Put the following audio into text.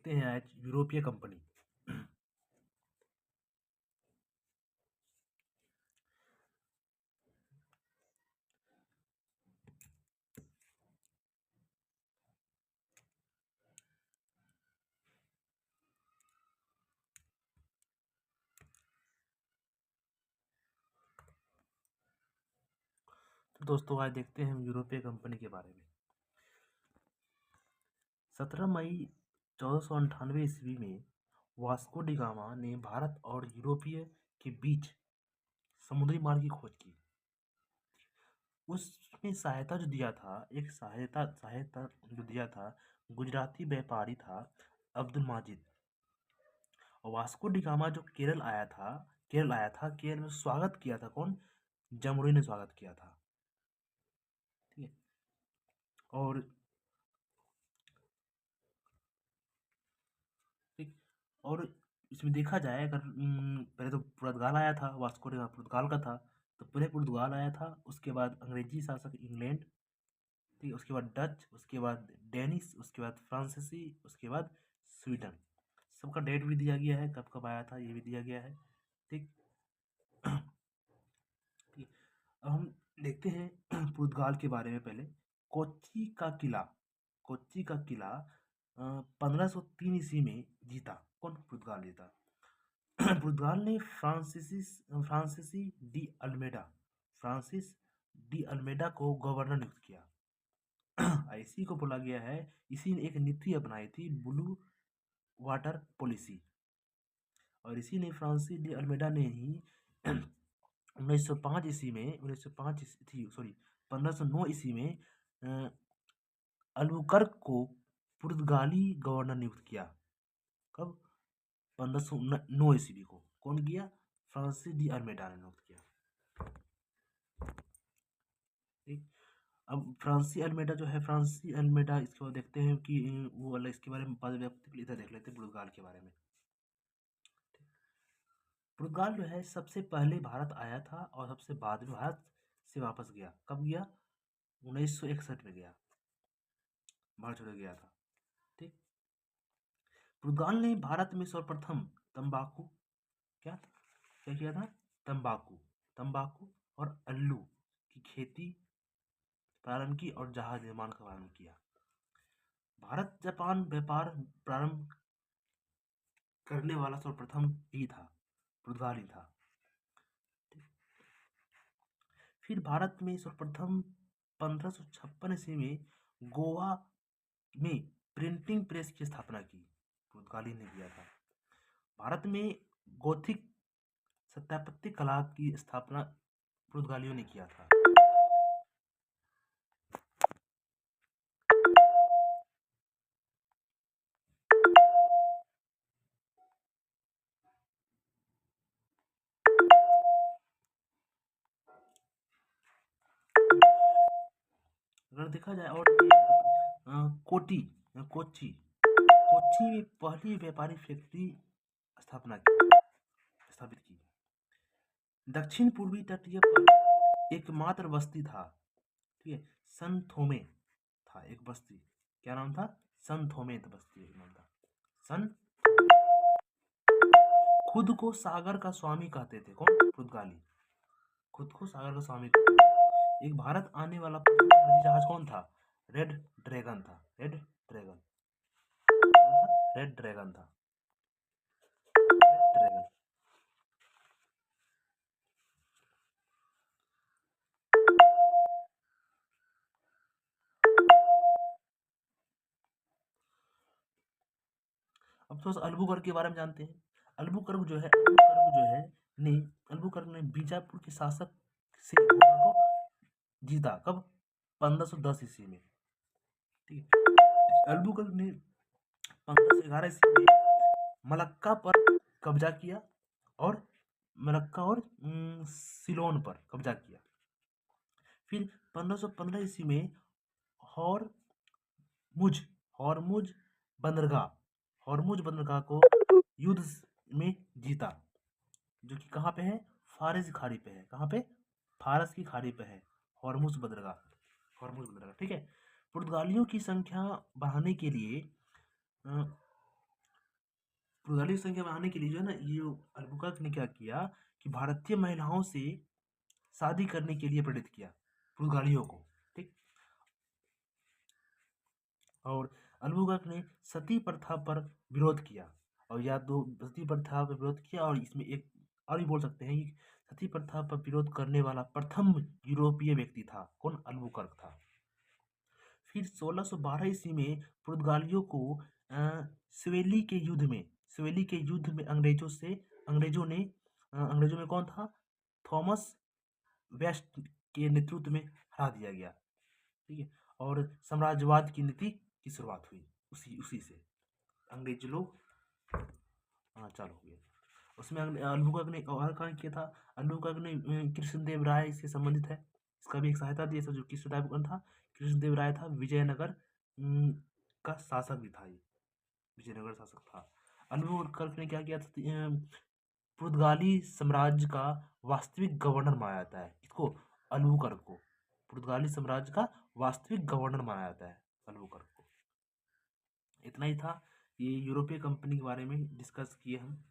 देखते हैं आज यूरोपीय कंपनी। तो दोस्तों आज देखते हैं हम यूरोपीय कंपनी के बारे में। 17 मई 1498 ईस्वी में वास्को डी गामा ने भारत और यूरोपीय के बीच समुद्री मार्ग की खोज की। उसमें सहायता जो दिया था, एक सहायता सहायता जो दिया था, गुजराती व्यापारी था अब्दुल माजिद। और वास्को डी गामा जो केरल में स्वागत किया था कौन? जमोरी ने स्वागत किया था। ठीक है। और ठीक। और इसमें देखा जाए अगर पहले तो पुर्तगाल आया था, वास्को डी गामा पुर्तगाल का था। तो पहले पुर्तगाल आया था, उसके बाद अंग्रेजी शासक इंग्लैंड, ठीक है, उसके बाद डच, उसके बाद डेनिश, उसके बाद फ्रांसीसी, उसके बाद स्वीडन। सबका डेट भी दिया गया है, कब कब आया था ये भी दिया गया है। ठीक। ठीक। अब हम देखते हैं पुर्तगाल के बारे में। पहले कोच्चि का किला 1503 ईस्वी में जीता कौन? पुर्तगाल जीता। पुर्तगाल ने फ्रांसीसी de Almeida Francis de Almeida को गवर्नर नियुक्त किया। इसी को बोला गया है, इसी ने एक नीति अपनाई थी, ब्लू वाटर पॉलिसी। और इसी ने फ्रांसिस डी अल्मेडा ने ही 1905 ईस्वी में 1905 सॉरी 1509 ईस्वी में अल्बुकर्क को पुर्तगाली गवर्नर नियुक्त किया। कब? 1509 ईस्वी को। कौन किया? फ्रांसिस डी अल्मेडा ने नियुक्त किया। ठीक। अब फ्रांसिस अल्मेडा इसके बाद देखते हैं कि वो अलग, इसके बारे में बाद में इधर देख लेते हैं पुर्तगाल के बारे में। पुर्तगाल जो है सबसे पहले भारत आया था और सबसे बाद में भारत से वापस गया। कब गया? 1961 में गया, भारत छोड़ गया था। ठीक। पुर्तगाल ने भारत में सर्वप्रथम तंबाकू क्या क्या किया था? तंबाकू और अल्लू की खेती प्रारंभ की और जहाज निर्माण का प्रारंभ किया। भारत जापान व्यापार प्रारंभ करने वाला सर्वप्रथम ही था, पुर्तगाल ही था। फिर भारत में सर्वप्रथम 1556 ईस्वी में गोवा में प्रिंटिंग प्रेस की स्थापना की, पुर्तगाली ने किया था। भारत में गोथिक स्थापत्य कला की स्थापना पुर्तगालियों ने किया था। अगर देखा जाए और कोच्चि कोच्चि में पहली व्यापारी फैक्ट्री स्थापित की। दक्षिण पूर्वी तटीय पर एकमात्र बस्ती था, ठीक है, सन थोमे था एक बस्ती। क्या नाम था? सन थोमे बस्ती एक नाम था, सन। खुद को सागर का स्वामी कहते थे कौन? पुर्तगाली। खुद को सागर का स्वामी कहते थे। एक भारत आने वाला प्रथम जहाज कौन था? रेड ड्रैगन था। रेड ड्रैगन था। रेड ड्रैगन था। Red dragon. अब थोड़ा सा अल्बुकर्क के बारे में जानते हैं। अल्बुकर्क ने बीजापुर के शासक से को जीता। कब? 1510 ईस्वी में। ठीक है। अल्बुकर्क ने 1511 ईस्वी में मलक्का पर कब्जा किया और सिलोन पर कब्जा किया। फिर 1515 ईस्वी में हॉर्मुज बंदरगाह को युद्ध में जीता, जो कि कहाँ पे है? फारस की खाड़ी पे है। कहाँ पे? फारस की खाड़ी पे है हॉर्मुज बंदरगाह। ठीक है। पुर्तगालियों की संख्या बढ़ाने के लिए पुर्तगाली संख्या बढ़ाने के लिए जो है ना, ये अल्बुकर्क ने क्या किया कि भारतीय महिलाओं से शादी करने के लिए प्रेरित किया पुर्तगालियों को, ठीक। और अल्बुकर्क ने सती प्रथा पर विरोध किया, और या तो सती प्रथा पर विरोध किया, और इसमें एक और भी बोल सकते हैं कि सती प्रथा पर विरोध करने वाला प्रथम यूरोपीय व्यक्ति था कौन? अल्बुकर्क था। फिर 1612 ईस्वी में पुर्तगालियों को स्वेली के युद्ध में अंग्रेजों में कौन था? थॉमस वेस्ट के नेतृत्व में हरा दिया गया, ठीक है। और साम्राज्यवाद की नीति की शुरुआत हुई उसी उसी से। अंग्रेज लोग चालू हुए। उसमें अल्बुकर्क ने एक और कार्य किया था। अल्बुकर्क ने कृष्णदेव राय से संबंधित है, इसका भी एक सहायता दी। जो कृष्णदेव कौन था? कृष्णदेव राय था, विजयनगर का शासक भी था, ये विजयनगर शासक था। अल्बुकर्क ने क्या किया था? पुर्तगाली साम्राज्य का वास्तविक गवर्नर माना जाता है इसको, अल्बुकर्क को। पुर्तगाली साम्राज्य का वास्तविक गवर्नर माना जाता है अल्बुकर्क को। इतना ही था, ये यूरोपीय कंपनी के बारे में डिस्कस किए हम।